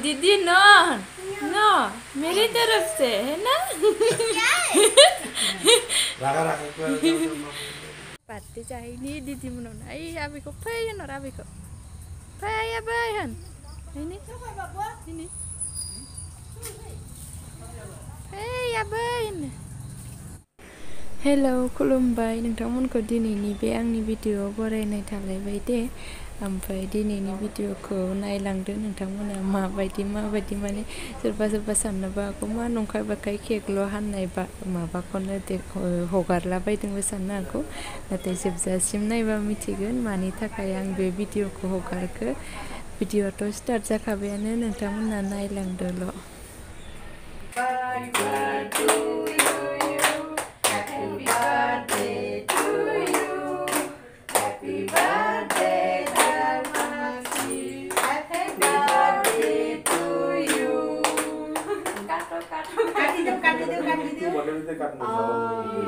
दीदी नो नो मेरी तरफ से है ना। पार्टी चाहिए नी दीदी मनोना आई अभी को फैन और अभी को फैया बहन ini फैया बहन। हेलो खुलुमबाय नोंथांमोनखौ दिनैनि बे आंनि भिडिअ'आव बरायनाय थालायबाय दे। ओमफ्राय दिनैनि भिडिअ'खौ नायलांदो नोंथांमोना माबायदि माने सोरबा साननोबो हागौ मा नंखाय बाखाय केकल' हाननाय बा माबाखौनो हगारलाबायदोंबो साननो हागौ, नाथाय जोबजासिम नायबा मिथिगोन मानि थाखाय आं बे भिडिअ'खौ हगारखो। भिडिअ'आथ' स्टार्ट जाखाबायानो, नोंथांमोना नायलांदोल'।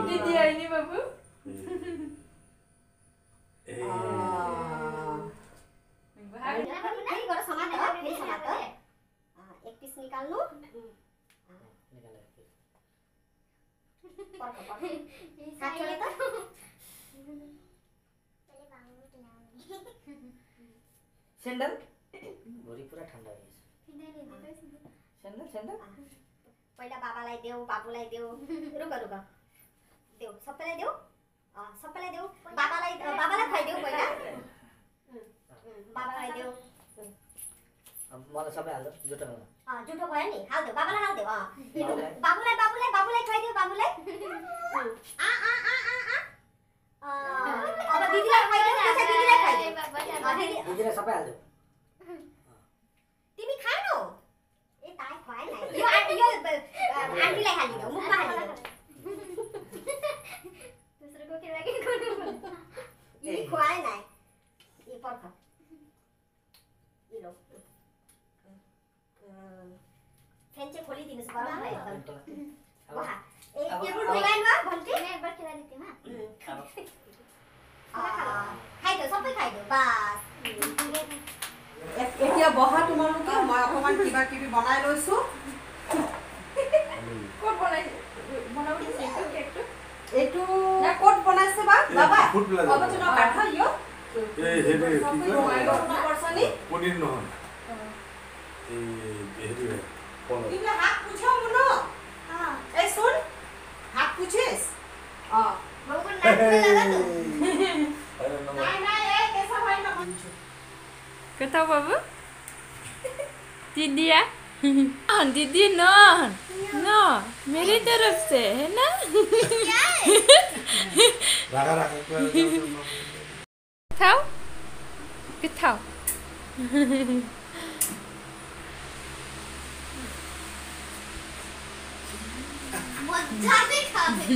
Didi ini babu. नहीं करो समात है, नहीं समात है। एक पीस निकाल लो। निकाल एक पीस। पर हाथ छोड़े तो। पहले बांगू बनाऊंगी। सैंडल? बोरी पूरा ठंडा है। सैंडल? पहिला बाबालाई देऊ, बाबुलाई देऊ। रुको। देऊ, सबैलाई देऊ। सबैलाई देऊ। बाबालाई खुवाइदेऊ पहिला। बाबालाई देऊ। मलाई सबै हाल्दो जुठोमा। जुठो भयो नि, हाल्दो बाबालाई हाल्दो। बाबुलाई खुवाइदेऊ बाबुलाई। अब दिदीलाई खुवाइदेऊ, त्यसै दिदीलाई खुवाइदेऊ। दिदीलाई सबै हाल्दो। तिमी खानु। ए ताई खुवाए न। यो आन्टीलाई हालिदेऊ, मुखमा हालिदेऊ। दोस्रोको के लागि गर्नु? यी खुवाए न। ये पर्ख। ये लो। फ्यान चाहिँ खोलिदिनुस् गरम भयो एकदम। वाह। एक टेबल मोबाइलमा भन्थे। मैं एक बार खिला देती हूं। खाइदो सबै खाइदो बस। এতিয়া বহা তোমালোকে মই অকমান কিবা কিবি বনাই লৈছো। কোট বনাব দিছে কেকটো। এটু না কোট বনাইছে বা বাবা অবচন কাঠা ইয়ো এই হেডে কি কয় পরছনি পনির নহন এই হেডে কোন ইলা হাত পুছো মনো এই শুন হাত পুছিস बाबू नाक में लगा दो। না এ कैसा भाई ना Kata babu? दीदी या? दीदी नो मेरी तरफ से है ना। রাখা खाओ के खाओ। मजा से खाते।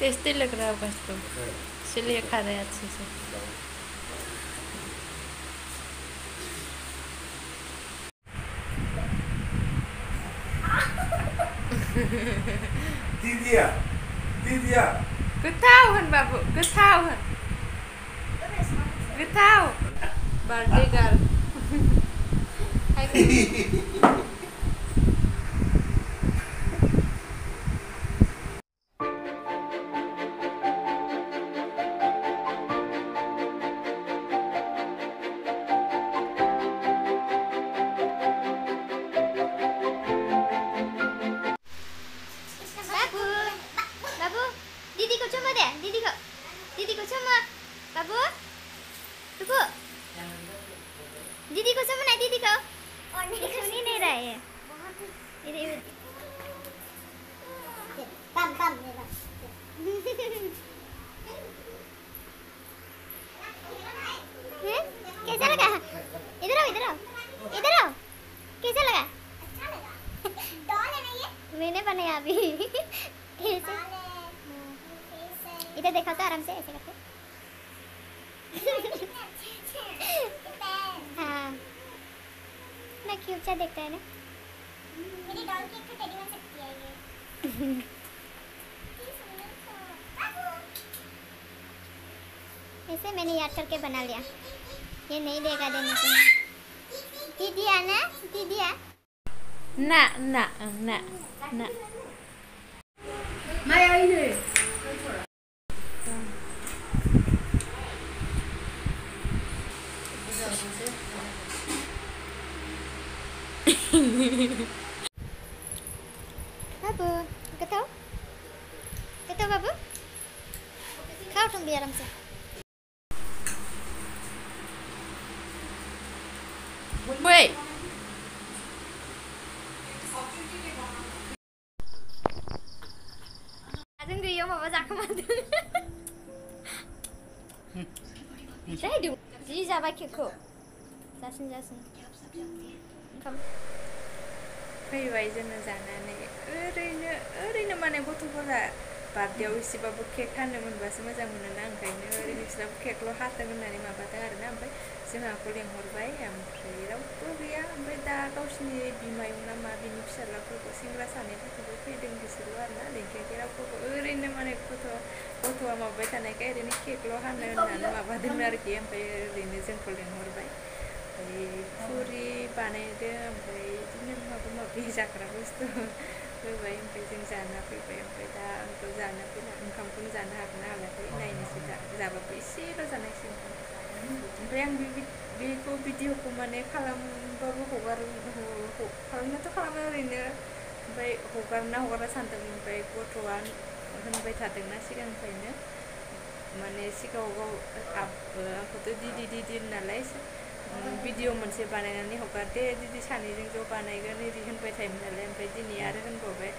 टेस्टी लग रहा होगा इसको, इसलिए खा रहे हैं अच्छे से। दीदिया Ketahuan babu, ketahuan. Birthday girl. बाबू दीदी को चुम्मा दे। दीदी को चुम्मा। बाबू रुको। दीदी को चुम्मा नहीं, दीदी को। और नहीं सुन ही नहीं रहे हैं। कम कैसा लगा? इधर आओ। कैसा लगा? डॉल है ना ये? मैंने बनाया अभी। इधर देखा तो आराम से ऐसे करके। हाँ ना क्यूट सा देखता है ना। मेरी डॉल की एक टेडी बन सकती है ये। ऐसे मैंने याद करके बना लिया। ये नहीं देगा देने को दीदी आना दीदी आ ना Mai ai đi. Babu kau tahu babu kau tuh biar aram se wait Adeng dia mama zakam adeng Saya dulu jadi siapa kiko jasin Kam फैबाय जोङो जानानै ओरैनो माने गथ'फोरा बार्थडेआव एसेबाबो केक हानो मोनबासो मोजां मोनोना ओंखायनो ओरैनो बिसोराबो केकल' हाथों होननानै माबादों आरोना ओमफ्राय जोंहाखौ लेंहरबाय ओमफ्राय रावबो गैया ओमफ्राय दा गावसिनि बिमायं ना मा बिनि फिसाज्लाफोरखौ सेंग्रा सानैफोरखौबो फैदों बिसोरल' आरोना लेंखायाखै रावखौबो ओरैनो माने गथ'आ माबाबाय थानायखाय ओरैनो केकल' हानो होननानै माबादोंमोन आरोखि ओमफ्राय ओरैनो जोंखौ लेंहरबाय फुरि बानायदों ओमफ्राय बिदिनो माबा माबि जाग्रा बुस्थु होबाय ओमफ्राय जों जाना फैबाय ओमफ्राय दा आंथ' जाना फैना ओंखामखौनो जानो हागोन ना हालाखै नायनोसै दा जाबाबो एसेल' जानायसै ओमफ्राय आं बेखौ भिडिअखौ माने खालामबाबो खालामनायाथ' खालामो ओरैनो ओमफ्राय हगारना सानदोंमोन ओमफ्राय गथ'आ होनबाय थादोंना सिगांनिफ्रायनो माने सिगाङाव आंखौथ' दिदि नालाय भिडिअ मोनसे बानायनानै हगारदे दिदि सानैजों ज' बानायगोन इदि होनबाय थायोमोन नालाय ओमफ्राय दिनै आरो होनबावबाय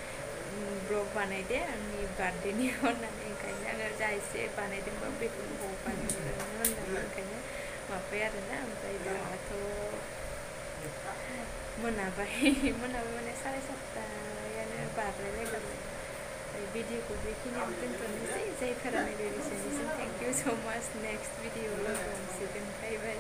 ब्लग बानायदे आंनि बार्थडेनि होननानै ओंखायनो आङो जा एसे बानायदोंबा बेखौनो हगारनो होननानै ओंखायनो माबाबाय आरोना ओमफ्राय दाथ' मोनाबाय माने 7:30 बारलायलायबाय भिडिअखौ बेखिनियाव दोनथ'नोसै जायफोरा नायबाय बिसोरनिसिम थेंक इउ स' माच नेक्स्ट भिडिअ लोगो मोनसिगोन बाय